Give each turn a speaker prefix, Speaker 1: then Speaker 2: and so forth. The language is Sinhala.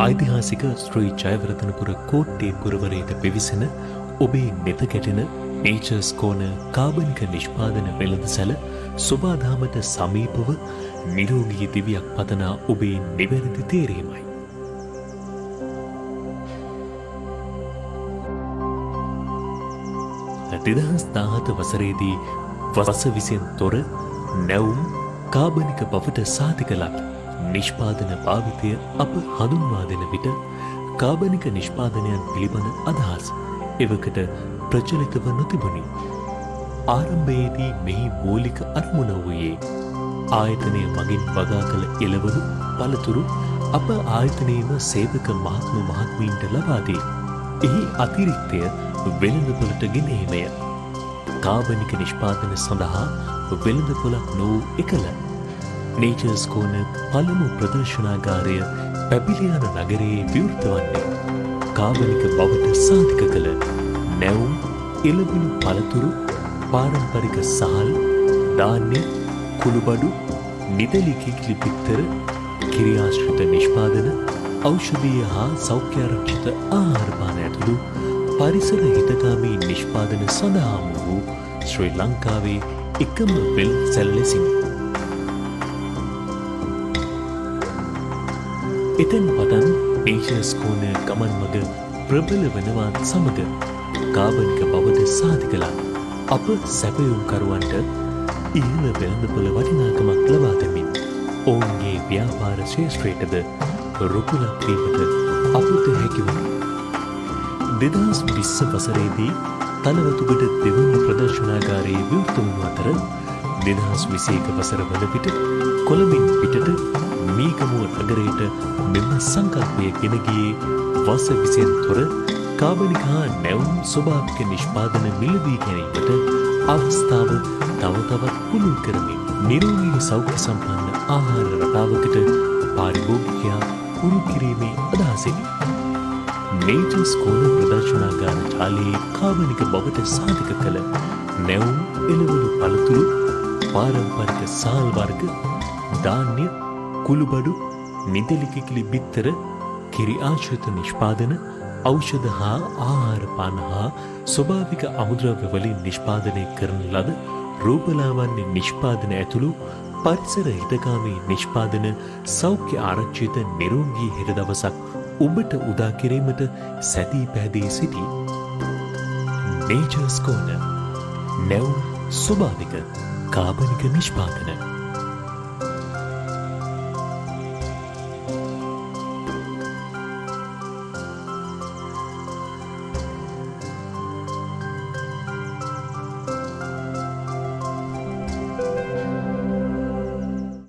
Speaker 1: ඓතිහාසික ශ්‍රී ජයවර්ධනපුර කෝට්ටේ පුරවරයට පිවිසෙන ඔබේ නෙත ගැටෙන නේචර්ස් කෝනර් කාබනික නිෂ්පාදන වෙළඳසැල සුබාදාමට සමීපව නිරෝගී දිවියක් පතනා ඔබේ නිවැරදි තේරීමයි. 2017 වසරේදී වස විසින් තොර නැවුම් කාබනික බවට සාතිකලත් නිෂ්පාදන භාවිතය අප හඳුන්වා දෙන විට කාබනික නිෂ්පාදනයන් පිළිබඳ අදහස් එවකට ප්‍රචලිතව නොතිබුණි. ආරම්භයේදී මෙහි මූලික අරමුණ වූයේ ආයතනය මගින් වගා කළ එළවලු පළතුරු අප ආයතනයේම සේවක මහත්ම මහත්මීන්ට ලබා දී එහි අතිරික්තය වෙළඳපොළට ගෙනීමය. කාබනික නිෂ්පාදන සඳහා වෙළඳපොළක් නොවූ එකල නේචර්ස් කෝනර් පළමු ප්‍රදර්ශනාගාරය පැපිලියාන නගරයේ විවෘත වන්නේ කාබනික බවට සාතික කළ නැවුම් එළවලු පළතුරු පාරම්පරික සහල් ධාන්‍ය කුළුබඩු නිදලි කිකිලි පිත්තර කිරියාශ්‍රිත නිෂ්පාදන ඖෂධීය හා සෞඛ්‍යාරක්ෂිත ආහාර පාන ඇතුළු පරිසර හිතකාමී නිෂ්පාදන සඳහාම වූ ශ්‍රී ලංකාවේ එකම වෙළඳසැල ලෙසින් එතෙන් පටන් නේචර්ස් කෝනර් ගමන් මඟ ප්‍රබල වනවත් සමග කාබනික බවට සාතිකලා අප සැපයුම්කරුවන්ට ඉහළ වෙළඳපොළ වටිනාකමක් ලබා දෙමින් ඔවුන්ගේ ව්‍යාපාර ශේෂ්ත්‍රයටද රුකුලක් වීමට අපට හැකි වුණි. 2020 වසරේදී තලවතුගොඩ දෙවන ප්‍රදර්ශනාගාරයේ විවෘත වුණු අතර 2021 වසර වන විට කොළඹින් පිටට මීගමුව නගරයට මෙම සංකල්පය ගෙන ගියේ වස විසින් තොර කාබනික හා නැවුම් ස්වභාවික නිෂ්පාදන මිලදී ගැනීමට අවස්ථාව තව තවත් පුළුල් කරමින් නිරෝගී සෞඛ්‍ය සම්පන්න ආහාර රටාවකට පාරිභෝගිකයා උරු කිරීමේ අදහසිනි. නේචර්ස් කෝනර් ප්‍රදර්ශනාගාර ජාලයේ කාබනික බවට සාධක කළ නැවුම් එළවලු පළතුරු පාරම්පරික සාල් වර්ග ධාන්‍ය කුළුබඩු නිදලි කිකිලි බිත්තර කිරි ආශ්‍රිත නිෂ්පාදන ඖෂධ හා ආහාර පාන හා ස්වභාවික අමුද්‍රව්‍ය වලින් නිෂ්පාදනය කරන ලද රූපලාවන්‍ය නිෂ්පාදන ඇතුළු පරිසර හිතකාමී නිෂ්පාදන සෞඛ්‍ය ආරක්ෂිත නිරෝගී හෙට දවසක් ඔබට උදා කිරීමට සැදී පැහැදී සිටි නේචර්ස් කෝනර් නැවුම් ස්වභාවික කාබනික නිෂ්පාදන